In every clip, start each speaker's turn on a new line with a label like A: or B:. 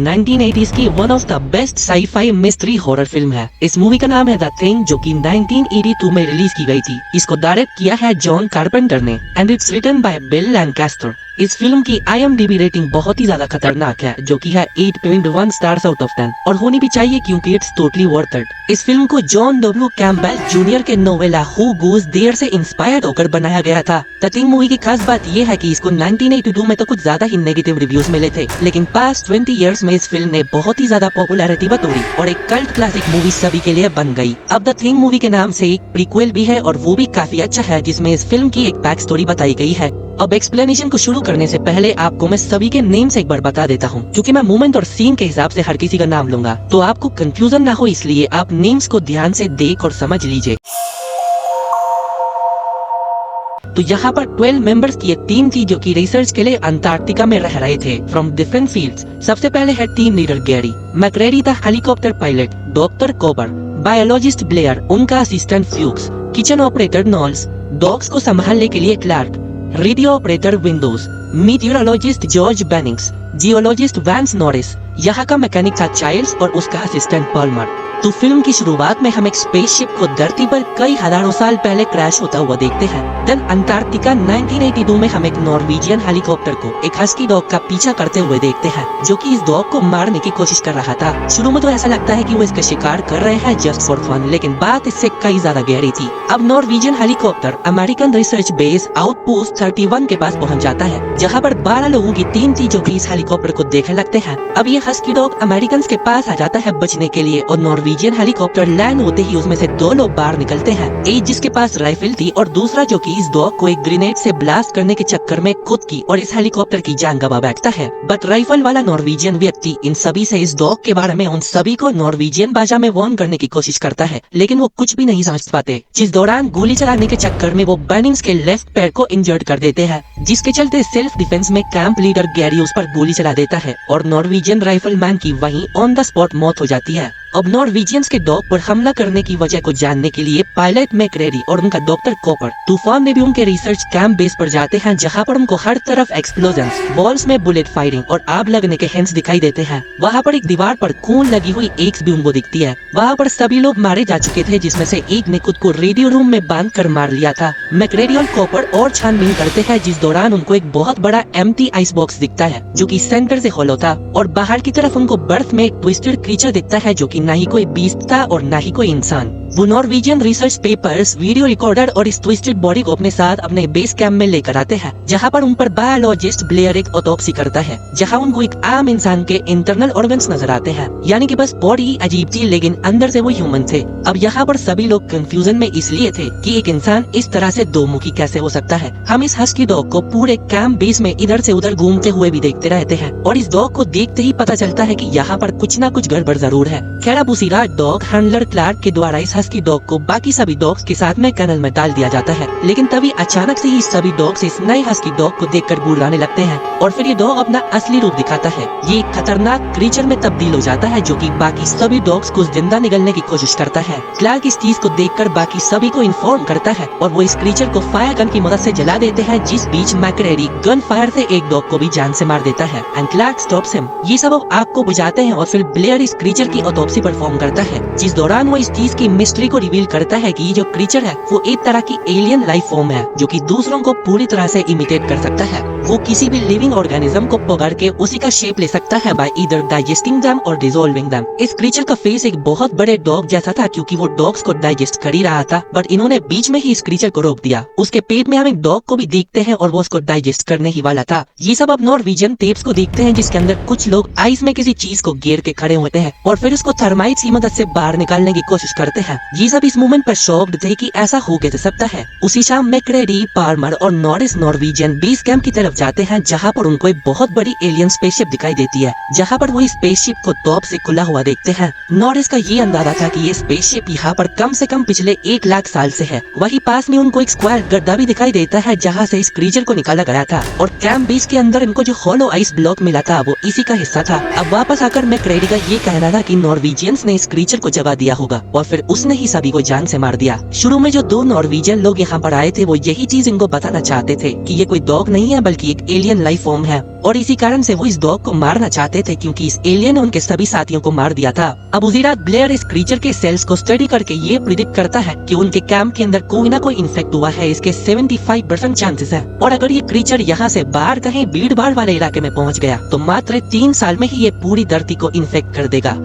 A: 1980s की one of the best sci-fi mystery horror film है। इस मूवी का नाम है द थिंग, जो कि 1982 में रिलीज की गई थी। इसको डायरेक्ट किया है जॉन कारपेंटर ने and it's written by Bill Lancaster. इस फिल्म की IMDb रेटिंग बहुत ही ज्यादा खतरनाक है, जो कि है 8.1 स्टार्स आउट ऑफ 10 और होनी भी चाहिए क्योंकि इट्स टोटली वर्थ इट। इस फिल्म को जॉन डब्ल्यू कैम्पबेल जूनियर के नोवेला हु गूज देयर से इंस्पायर्ड होकर बनाया गया था। द थिंग मूवी की खास बात ये है कि इसको 1982 में तो कुछ ज्यादा ही नेगेटिव रिव्यूज मिले थे, लेकिन पास्ट 20 इयर्स में इस फिल्म ने बहुत ही ज्यादा पॉपुलैरिटी बटोरी और एक कल्ट क्लासिक मूवी सभी के लिए बन गई। अब द थिंग मूवी के नाम से एक प्रीक्वल भी है और वो भी काफी अच्छा है, जिसमें इस फिल्म की एक बैक स्टोरी बताई गई है। अब एक्सप्लेनेशन को शुरू करने से पहले आपको मैं सभी के नेम्स एक बार बता देता हूँ, क्योंकि मैं मोमेंट और सीन के हिसाब से हर किसी का नाम लूंगा, तो आपको कंफ्यूजन ना हो, इसलिए आप नेम्स को ध्यान से देख और समझ लीजिए। तो यहाँ पर 12 मेंबर्स की एक टीम थी जो कि रिसर्च के लिए अंटार्कटिका में रह रहे थे फ्रॉम डिफरेंट फील्ड्स। सबसे पहले है टीम लीडर गैरी, मैक्रेडी था helicopter pilot, doctor Copper, biologist Blair, उनका assistant Fuchs, kitchen operator Nauls, dogs को संभालने के लिए Clark, radio operator Windows, meteorologist George Bennings, geologist Vance Norris, यहाँ का मैकेनिक था चाइल्ड्स और उसका असिस्टेंट पॉल्मर। तो फिल्म की शुरुआत में हम एक स्पेसशिप को धरती पर कई हजारों साल पहले क्रैश होता हुआ देखते हैं। देन अंटार्कटिका 1982 में हम एक नॉर्वेजियन हेलीकॉप्टर को एक हस्की डॉग का पीछा करते हुए देखते हैं, जो कि इस डॉग को मारने की कोशिश कर रहा था। शुरू में तो ऐसा लगता है कि वो इसका शिकार कर रहे हैं जस्ट फॉर फन, लेकिन बात इससे कई ज्यादा गहरी थी। अब Norwegian helicopter American research base outpost 31 के पास पहुँच जाता है, जहाँ पर 12 लोगों की टीम थी जो कि इस हेलीकॉप्टर को देखने लगते हैं। अब ये हस्की डॉग अमेरिकन के पास आ जाता है बचने के लिए और नॉर्वेजियन हेलीकॉप्टर लैंड होते ही उसमें से 2 लोग बाहर निकलते हैं, एक जिसके पास राइफल थी और दूसरा जो कि इस डॉग को एक ग्रेनेड से ब्लास्ट करने के चक्कर में खुद की और इस हेलीकॉप्टर की जान गंवा बैठता है। बट राइफल वाला नॉर्वेजियन व्यक्ति इन सभी से इस डॉग के बारे में उन सभी को नॉर्वेजियन भाषा में वार्न करने की कोशिश करता है, लेकिन वो कुछ भी नहीं समझ पाते, जिस दौरान गोली चलाने के चक्कर में वो बेनिंग्स के लेफ्ट पैर को इंजर्ड कर देते हैं, जिसके चलते सेल्फ डिफेंस में कैंप लीडर गैरी उस पर गोली चला देता है और नॉर्वेजियन राइफलमैन की वहीं ऑन द स्पॉट मौत हो जाती है। अब नॉर्वेजियंस के डॉग पर हमला करने की वजह को जानने के लिए पायलट मैक्रेडी और उनका डॉक्टर कॉपर तूफान में भी उनके रिसर्च कैंप बेस पर जाते हैं, जहां पर उनको हर तरफ एक्सप्लोजन्स, वॉल्स में बुलेट फायरिंग और आग लगने के हिंट्स दिखाई देते हैं। वहां पर एक दीवार पर खून लगी हुई एक्स भी उनको दिखती है। वहां पर सभी लोग मारे जा चुके थे, जिसमें से एक ने खुद को रेडियो रूम में बांध कर मार लिया था। मैक्रेडी और कॉपर और छानबीन करते हैं, जिस दौरान उनको एक बहुत बड़ा एम्प्टी आइस बॉक्स दिखता है, जो कि सेंटर से होलो था, और बाहर की तरफ उनको बर्फ में एक ट्विस्टेड क्रीचर दिखता है, जो कि ना ही कोई बीस्ट था और ना ही कोई इंसान। वो Norwegian research papers, video recorder और इस ट्विस्टेड बॉडी को अपने साथ अपने बेस कैंप में लेकर आते हैं, जहां पर उन पर बायोलॉजिस्ट ब्लेयर एक ऑटोप्सी करता है, जहां उनको एक आम इंसान के इंटरनल ऑर्गन्स नजर आते हैं, यानी कि बस बॉडी अजीब थी लेकिन अंदर से वो ह्यूमन थे। अब यहाँ पर सभी लोग कंफ्यूजन में इसलिए थे कि एक इंसान इस तरह से दो मुखी कैसे हो सकता है। हम इस हस्की डॉग को पूरे कैंप बेस में इधर से उधर घूमते हुए भी देखते रहते हैं और इस डॉग को देखते ही पता चलता है कि यहाँ पर कुछ ना कुछ गड़बड़ जरूर है। खैर अब उसी रात डॉग हैंडलर क्लार्क के द्वारा इस हस्की डॉग को बाकी सभी डॉग्स के साथ में कनल में डाल दिया जाता है, लेकिन तभी अचानक से ही सभी डॉग्स इस नए हस्की डॉग को देखकर गुर्राने लगते हैं और फिर ये डॉग अपना असली रूप दिखाता है। ये एक खतरनाक क्रीचर में तब्दील हो जाता है, जो कि बाकी सभी डॉग्स को जिंदा निगलने की कोशिश करता है। क्लार्क इस चीज को देखकर बाकी सभी को इन्फॉर्म करता है और वो इस क्रीचर को फायर गन की मदद से जला देते हैं, जिस बीच मैक्रेडी गन फायर से एक डॉग को भी जान से मार देता है एंड क्लार्क स्टॉप्स हिम। ये सब आग को बुझाते हैं और फिर ब्लेयर इस क्रीचर की ऑटोप्सी परफॉर्म करता है, जिस दौरान वो इस चीज की मिस्ट्री को रिवील करता है कि ये जो क्रीचर है वो एक तरह की एलियन लाइफ फॉर्म है, जो कि दूसरों को पूरी तरह से इमिटेट कर सकता है। वो किसी भी लिविंग ऑर्गेनिज्म को पकड़ के उसी का शेप ले सकता है बाय ईदर डाइजेस्टिंग देम और डिसॉल्विंग देम। इस क्रीचर का फेस एक बहुत बड़े डॉग जैसा था, क्योंकि वो डॉग्स को डाइजेस्ट कर ही रहा था, बट इन्होंने बीच में ही इस क्रीचर को रोक दिया। उसके पेट में हम एक डॉग को भी देखते हैं और वो उसको डाइजेस्ट करने ही वाला था। ये सब अब नॉर्वेजियन टेप्स को देखते हैं, जिसके अंदर कुछ लोग आइस में किसी चीज को घेर के खड़े होते हैं और फिर उसको थर्माइट्स की मदद से बाहर निकालने की कोशिश करते हैं। ये सब इस मोमेंट पर शॉक्ड थे कि ऐसा हो कैसे सकता है। उसी शाम मैक्रेडी, पार्मर और नॉरिस नॉर्वेजियन बेस कैंप की तरफ जाते हैं, जहाँ पर उनको एक बहुत बड़ी एलियन स्पेसशिप दिखाई देती है, जहाँ पर वो इस स्पेसशिप को टॉप से खुला हुआ देखते हैं। नॉरिस का ये अंदाजा था कि ये स्पेसशिप यहाँ पर कम से कम पिछले 1 लाख साल से है। वही पास में उनको एक स्क्वायर गड्ढा भी दिखाई देता है, जहाँ से इस क्रीचर को निकाला गया था और कैंप बेस के अंदर इनको जो होलो आइस ब्लॉक मिला था वो इसी का हिस्सा था। अब वापस आकर मैक्रेडी का ये कहना था कि नॉर्वेजियंस ने इस क्रीचर को जगा दिया होगा और फिर उसने ही सभी को जान से मार दिया। शुरू में जो 2 नॉर्वेजियन लोग यहाँ पर आए थे वो यही चीज इनको बताना चाहते थे कि ये कोई डॉग नहीं है बल्कि की एक एलियन लाइफ फॉर्म है और इसी कारण से वो इस डॉग को मारना चाहते थे क्योंकि इस एलियन ने उनके सभी साथियों को मार दिया था। अब उसी रात ब्लेयर इस क्रीचर के सेल्स को स्टडी करके ये प्रिडिक्ट करता है कि उनके कैंप के अंदर कोई ना कोई इन्फेक्ट हुआ है। इसके 75% चांसेस है और अगर ये क्रीचर यहाँ से बाहर कहीं भीड़ भाड़ वाले इलाके में पहुँच गया तो मात्र 3 साल में ही ये पूरी धरती को इन्फेक्ट कर देगा।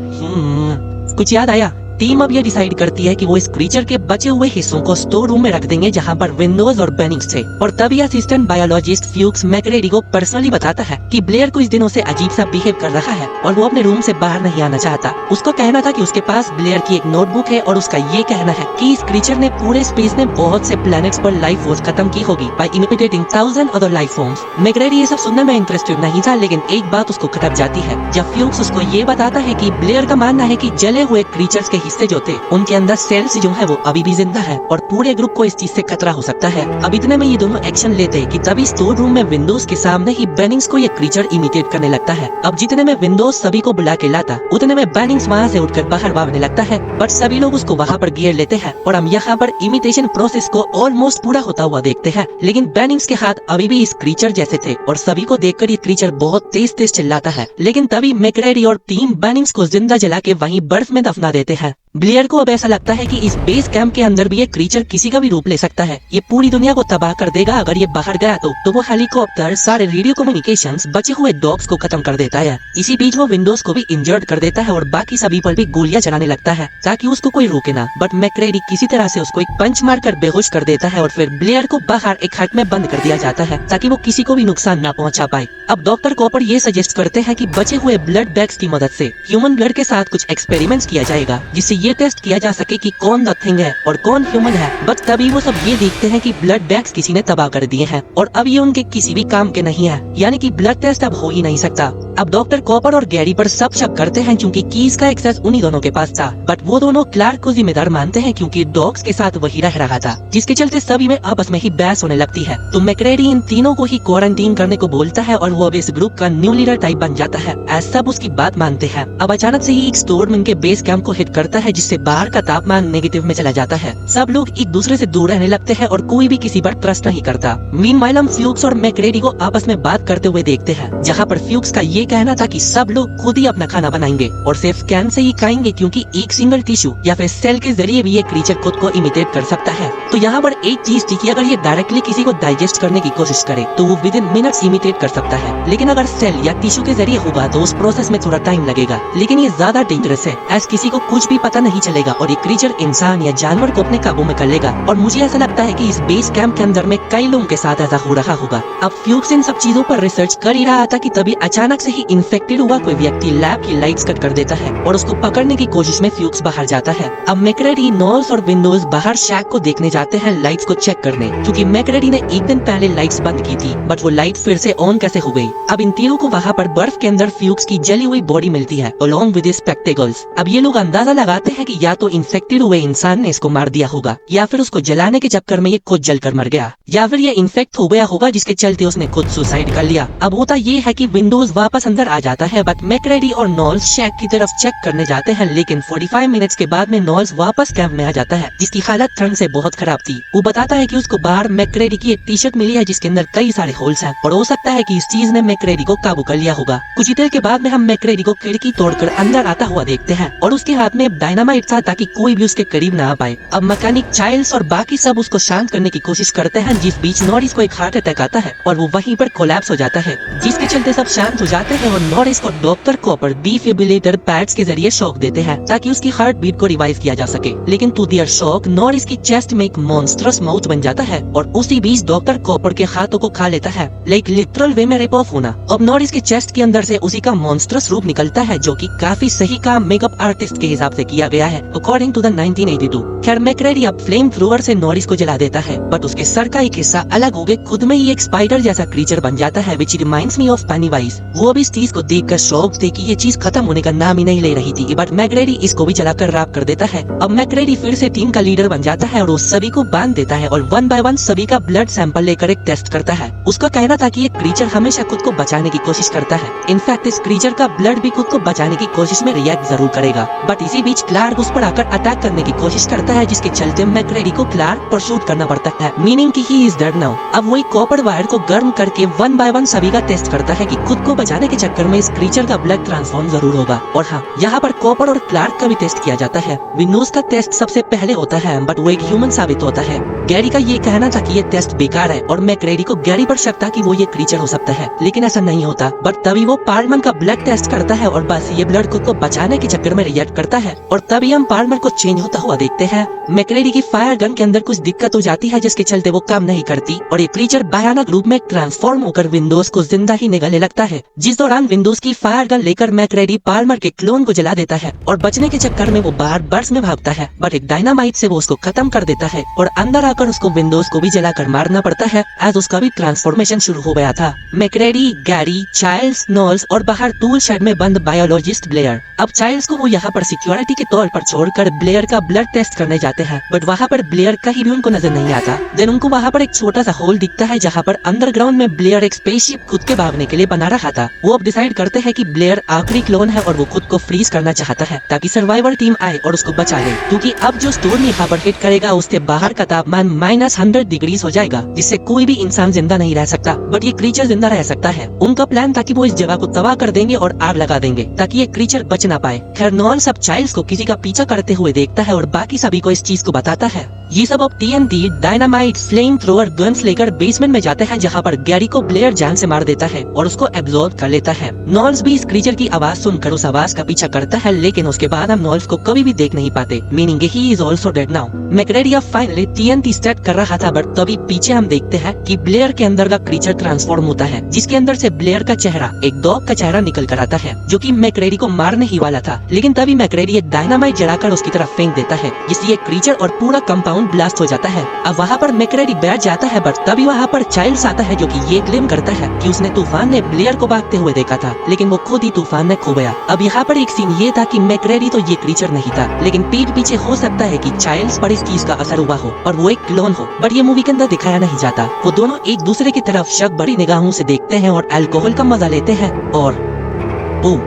A: कुछ याद आया? टीम अब ये डिसाइड करती है कि वो इस क्रीचर के बचे हुए हिस्सों को स्टोर रूम में रख देंगे जहाँ पर विंडोज और बेनिंग्स थे। और तभी असिस्टेंट बायोलॉजिस्ट फ्यूक्स मैकरेडी को पर्सनली बताता है कि ब्लेयर कुछ दिनों से अजीब सा बिहेव कर रहा है और वो अपने रूम से बाहर नहीं आना चाहता। उसको कहना था कि उसके पास ब्लेयर की एक नोटबुक है और उसका ये कहना है कि इस क्रीचर ने पूरे स्पेस में बहुत से प्लैनेट्स पर लाइफ फोर्स खत्म की होगी by imitating 1000 other life forms. MacReady ये सब सुनने में इंटरेस्टेड नहीं था, लेकिन एक बात उसको खटक जाती है जब फ्यूक्स उसको ये बताता है कि ब्लेयर का मानना है कि जले हुए क्रीचर्स के हिस्से जो थे उनके अंदर सेल्स जो है वो अभी भी जिंदा है और पूरे ग्रुप को इस चीज से खतरा हो सकता है। अब इतने में ये दोनों एक्शन लेते हैं कि तभी स्टोर रूम में विंडोज के सामने ही बेनिंग्स को ये क्रीचर इमिटेट करने लगता है। अब जितने में विंडोज सभी को बुला के लाता उतने में बेनिंग्स वहाँ से उठकर बाहर भागने लगता है, बट सभी लोग उसको वहाँ पर घेर लेते हैं और हम यहाँ पर इमिटेशन प्रोसेस को ऑलमोस्ट पूरा होता हुआ देखते हैं। लेकिन बेनिंग्स के हाथ अभी भी इस क्रीचर जैसे थे और सभी को देखकर ये क्रीचर बहुत तेज तेज चिल्लाता है। लेकिन तभी मैकरेडी और टीम बेनिंग्स को जिंदा जला के वहीं बर्फ में दफना देते हैं। ब्लेयर को अब ऐसा लगता है कि इस बेस कैंप के अंदर भी ये क्रीचर किसी का भी रूप ले सकता है। ये पूरी दुनिया को तबाह कर देगा अगर ये बाहर गया तो वो हेलीकॉप्टर, सारे रेडियो कम्युनिकेशंस, बचे हुए डॉग्स को खत्म कर देता है। इसी बीच वो विंडोज को भी इंजर्ड कर देता है और बाकी सभी पर भी गोलियां चलाने लगता है ताकि उसको कोई रोके ना। बट मैकरेडी किसी तरह से उसको एक पंच मारकर बेहोश कर देता है और फिर ब्लेयर को बाहर एक हट में बंद कर दिया जाता है ताकि वो किसी को भी नुकसान ना पहुंचा पाए। अब डॉक्टर कॉपर ये सजेस्ट करते हैं कि बचे हुए ब्लड बैग्स की मदद से ह्यूमन ब्लड के साथ कुछ एक्सपेरिमेंट्स किया जाएगा जिससे ये टेस्ट किया जा सके कि कौन द थिंग है और कौन ह्यूमन है। बट तभी वो सब ये देखते हैं कि ब्लड बैग्स किसी ने तबाह कर दिए हैं और अब ये उनके किसी भी काम के नहीं है, यानी कि ब्लड टेस्ट अब हो ही नहीं सकता। अब डॉक्टर कॉपर और गैरी पर सब शक करते हैं क्योंकि कीज का एक्सेस उन्हीं दोनों के पास था, बट वो दोनों क्लार्क को जिम्मेदार मानते हैं क्योंकि डॉग्स के साथ वही रह रहा था, जिसके चलते सभी में आपस में ही बहस होने लगती है। तो मैकरेडी इन तीनों को ही क्वारंटीन करने को बोलता है और वो अब इस ग्रुप का न्यू लीडर टाइप बन जाता है। ऐसा सब उसकी बात मानते हैं। अब अचानक से ही एक स्टोर्म इनके बेस कैंप को हिट करता है जिससे बाहर का तापमान नेगेटिव में चला जाता है। सब लोग एक दूसरे से दूर रहने लगते हैं और कोई भी किसी पर ट्रस्ट नहीं करता। मीनवाइल हम फ्यूक्स और मैकरेडी को आपस में बात करते हुए देखते हैं, जहाँ पर फ्यूक्स का ये कहना था कि सब लोग खुद ही अपना खाना बनाएंगे और सिर्फ कैन से ही खाएंगे क्योंकि एक सिंगल टिश्यू या फिर सेल के जरिए भी ये क्रीचर खुद को इमिटेट कर सकता है। तो यहाँ पर एक चीज थी कि अगर ये डायरेक्टली किसी को डाइजेस्ट करने की कोशिश करे तो वो विद इन मिनट्स इमिटेट कर सकता है, लेकिन अगर सेल या टिश्यू के जरिए होगा तो उस प्रोसेस में थोड़ा टाइम लगेगा। लेकिन ये ज्यादा डेंजरस है एज किसी को कुछ भी पता नहीं चलेगा और ये क्रीचर इंसान या जानवर को अपने काबू में कर लेगा। और मुझे ऐसा लगता है कि इस बेस कैंप के अंदर में कई लोगों के साथ ऐसा हो रहा होगा। अब फ्यूक्स इन सब चीजों पर रिसर्च कर ही रहा था कि तभी अचानक से ही इन्फेक्टेड हुआ कोई व्यक्ति लैब की लाइट्स कट कर देता है और उसको पकड़ने की कोशिश में फ्यूक्स बाहर जाता है। अब मैकरेडी, नॉल्स और विंडोज बाहर शैक को देखने जाते हैं लाइट्स को चेक करने, क्योंकि मैकरेडी ने एक दिन पहले लाइट्स बंद की थी, बट वो लाइट फिर से ऑन कैसे हो गई। अब इन तीनों को वहाँ पर बर्फ के अंदर फ्यूक्स की जली हुई बॉडी मिलती है अलोंग विद स्पेक्टेकल्स। अब ये लोग अंदाजा लगाते हैं कि या तो इन्फेक्टेड हुए इंसान ने इसको मार दिया होगा या फिर उसको जलाने के चक्कर में ये खुद जलकर मर गया, या फिर ये इन्फेक्ट हो गया होगा जिसके चलते उसने खुद सुसाइड कर लिया। अब होता ये है कि विंडोज वापस अंदर आ जाता है, बट मैकरेडी और नॉल्स शैक की तरफ चेक करने जाते हैं, लेकिन 45 मिनट्स के बाद में नॉल्स वापस कैंप में आ जाता है जिसकी हालत ठंड से बहुत खराब थी। वो बताता है कि उसको बाहर मैकरेडी की एक टी शर्ट मिली है जिसके अंदर कई सारे होल्स हैं और हो सकता है कि इस चीज ने मैकरेडी को काबू कर लिया होगा। कुछ ही देर के बाद में हम मैकरेडी को खिड़की तोड़कर अंदर आता हुआ देखते हैं और उसके हाथ में डायनामाइट था ताकि कोई भी उसके करीब ना आ पाए। अब मैकेनिक, चाइल्ड्स और बाकी सब उसको शांत करने की कोशिश करते हैं, जिस बीच नॉरिस को एक हार्ट अटैक आता है और वो वहीं पर कोलैप्स हो जाता है, जिसके चलते सब शांत हो जाते हैं और नॉरिस को डॉक्टर कॉपर डिफिब्रिलेटर पैड्स के जरिए शॉक देते हैं ताकि उसकी हार्ट बीट को रिवाइव किया जा सके। लेकिन टू देयर शॉक नॉरिस की चेस्ट में एक मॉन्स्ट्रस माउथ बन जाता है और उसी बीच डॉक्टर कॉपर के हाथों को खा लेता है, लाइक लिटरल वे में रिप ऑफ होना। अब नॉरिस के चेस्ट के अंदर से उसी का मॉन्स्ट्रस रूप निकलता है जो कि काफी सही काम मेकअप आर्टिस्ट के हिसाब से किया गया है अकॉर्डिंग टू द 1982। खैर मैकरेडी अब फ्लेम थ्रोअर से नॉरिस को जला देता है, बट उसके सर का एक हिस्सा अलग हो गए खुद में ही एक स्पाइडर जैसा क्रीचर बन जाता है which reminds me of penny-wise. वो अब इस चीज को देखकर शॉक थे कि ये चीज खत्म होने का नाम ही नहीं ले रही थी, बट मैकरेडी इसको भी जलाकर राख कर देता है। अब मैकरेडी फिर से टीम का लीडर बन जाता है और वो सभी मैकरेडी को बांध देता है और 1 बाय 1 सभी का ब्लड सैंपल लेकर एक टेस्ट करता है। उसका कहना था कि ये क्रीचर हमेशा खुद को बचाने की कोशिश करता है। इनफैक्ट इस क्रीचर का ब्लड भी खुद को बचाने की कोशिश में रिएक्ट जरूर करेगा, बट इसी बीच क्लार्क उस पर आकर अटैक करने की कोशिश करता है, जिसके चलते मैकरेडी को क्लार्क पर शूट करना पड़ता है, मीनिंग कि ही इज डेड नाउ। अब वही कॉपर वायर को गर्म करके 1 बाय 1 सभी का टेस्ट करता है कि खुद को बचाने के चक्कर में इस क्रीचर का ब्लड ट्रांसफॉर्म जरूर होगा। और हाँ, यहाँ पर कॉपर और क्लार्क का भी टेस्ट किया जाता है। विंडोज का टेस्ट सबसे पहले होता है, बट वो एक ह्यूमन साबित होता है। गैरी का ये कहना था कि ये टेस्ट बेकार है और मैकरेडी को गैरी पर शक था कि वो ये क्रीचर हो सकता है, लेकिन ऐसा नहीं होता। बट तभी वो पार्लमन का ब्लड टेस्ट करता है और बस ये ब्लड खुद को बचाने के चक्कर में रिएक्ट करता है और तभी हम पार्लमन को चेंज होता हुआ देखते हैं। मैकरेडी की फायर गन के अंदर कुछ दिक्कत हो जाती है, जिसके चलते वो काम नहीं करती और ये क्रीचर भयानक रूप में ट्रांसफॉर्म होकर विंडोज को जिंदा ही निगलने लगता है। जिस दौरान विंडोज की फायर गन लेकर मैकरेडी पार्लमर के क्लोन को जला देता है और बचने के चक्कर में वो बाहर बर्स में भागता है, बट एक डायनामाइट से वो उसको खत्म कर देता है और अंदर आकर उसको विंडोज को भी जलाकर मारना पड़ता है, एज उसका भी ट्रांसफॉर्मेशन शुरू हो गया था। मैकरेडी, गैरी, चाइल्ड्स, नॉल्स और बाहर टूल शेड में बंद बायोलॉजिस्ट ब्लेयर। अब चाइल्ड्स को वो यहाँ पर सिक्योरिटी के तौर पर छोड़कर ब्लेयर का ब्लड टेस्ट करने जाते हैं, बट वहाँ पर ब्लेयर कहीं भी उनको नजर नहीं आता। देन उनको वहाँ पर एक छोटा सा होल दिखता है, जहाँ पर अंडरग्राउंड में ब्लेयर एक स्पेसशिप खुद के भागने के लिए बना रहा था। वो अब डिसाइड करते हैं कि ब्लेयर आखिरी क्लोन है और वो खुद को फ्रीज करना चाहता है ताकि सर्वाइवर टीम आए और उसको बचा ले, क्योंकि अब जो स्टोन यहाँ पर हिट करेगा उससे बाहर का तापमान -100 डिग्री हो जाएगा, जिससे कोई भी इंसान जिंदा नहीं रह सकता, बट ये क्रीचर जिंदा रह सकता है। उनका प्लान था कि वो इस जगह को तबाह कर देंगे और आग लगा देंगे ताकि ये क्रीचर बच ना पाए। खैर, नॉल सब चाइल्ड्स को किसी का पीछा करते हुए देखता है और बाकी सभी को इस चीज को बताता है। ये सब अब TNT, dynamite, flame thrower, guns लेकर बेसमेंट में जाते हैं, जहाँ पर गैरी को ब्लेयर जान से मार देता है और उसको एब्जॉर्ब कर लेता है। नॉल्स भी इस क्रीचर की आवाज सुनकर उस आवाज का पीछा करता है, लेकिन उसके बाद हम नॉल्स को कभी भी देख नहीं पाते, meaning he is also dead now. MacReady अब फाइनली TNT स्टार्ट कर रहा था, बट तभी पीछे हम देखते हैं कि ब्लेयर के अंदर का क्रीचर ट्रांसफॉर्म होता है, जिसके अंदर से ब्लेयर का चेहरा, एक डॉग का चेहरा निकल कर आता है, जो कि मैकरेडी को मारने ही वाला था। लेकिन तभी मैकरेडी एक डायनामाइट जलाकर उसकी तरफ फेंक देता है, जिससे क्रीचर और पूरा कंपाउंड ब्लास्ट हो जाता है। अब वहाँ पर मैकरेडी बैठ जाता है, बट तभी वहाँ पर चाइल्ड्स आता है, जो कि ये क्लेम करता है कि उसने तूफान ने ब्लेयर को भागते हुए देखा था, लेकिन वो खुद ही तूफान में खो गया। अब यहाँ पर एक सीन ये था कि मैकरेडी तो ये क्रीचर नहीं था, लेकिन पीठ पीछे हो सकता है कि चाइल्ड्स पर इस चीज का असर हुआ हो और वो एक क्लोन हो, बट ये मूवी के अंदर दिखाया नहीं जाता। वो दोनों एक दूसरे की तरफ शक बड़ी निगाहों से देखते हैं और अल्कोहल का मजा लेते हैं और बूम,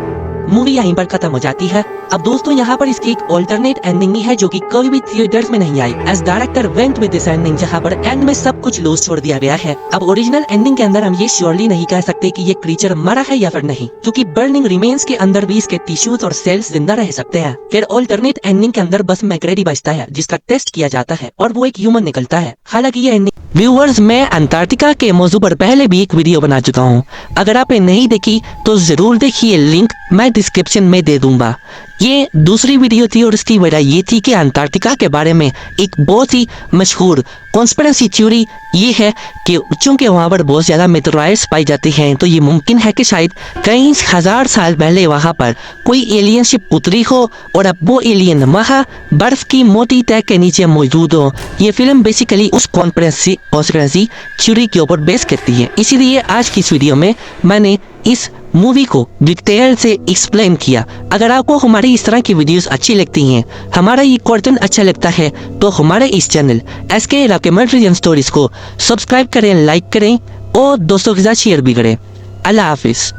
A: मूवी यहीं पर खत्म हो जाती है। अब दोस्तों, यहाँ पर इसकी एक ऑल्टरनेट एंडिंग भी है, जो कि कभी भी थिएटर्स में नहीं आई, as director went with this ending, जहाँ पर एंड में सब कुछ लूज छोड़ दिया गया है। अब ओरिजिनल एंडिंग के अंदर हम ये श्योरली नहीं कह सकते कि ये क्रीचर मरा है या फिर नहीं, क्योंकि बर्निंग रिमेन्स के अंदर भी इसके टिश्यूज और सेल्स जिंदा रह सकते हैं। फिर ऑल्टरनेट एंडिंग के अंदर बस मैकरेडी बचता है, जिसका टेस्ट किया जाता है और वो एक ह्यूमन निकलता है। हालांकि ये एंडिंग व्यूअर्स, मैं अंटार्कटिका के मौजू पर पहले भी एक वीडियो बना चुका हूँ, अगर आपने नहीं देखी तो जरूर देखिए, लिंक मैं डिस्क्रिप्शन में दे दूंगा। ये दूसरी वीडियो थी और इसकी वजह ये थी कि अंटार्कटिका के बारे में एक बहुत ही मशहूर कॉन्स्पिरेसी थ्योरी ये है कि चूंकि वहाँ पर बहुत ज्यादा मेटेराइट्स पाई जाती हैं, तो ये मुमकिन है कि शायद कई हजार साल पहले वहाँ पर कोई एलियन शिप उतरी हो और अब वो एलियन वहाँ बर्फ की मोटी तह के नीचे मौजूद हो। ये फिल्म बेसिकली उस कॉन्स्पिरेसी थ्योरी के ऊपर बेस करती है, इसीलिए आज की इस वीडियो में मैंने इस मूवी को डिटेल से एक्सप्लेन किया। अगर आपको हमारी इस तरह की वीडियोस अच्छी लगती हैं, हमारा ये कंटेंट अच्छा लगता है, तो हमारे इस चैनल SK डॉक्यूमेंट्री स्टोरीज को सब्सक्राइब करें, लाइक करें और दोस्तों के साथ शेयर भी करें। अल्लाह हाफिज।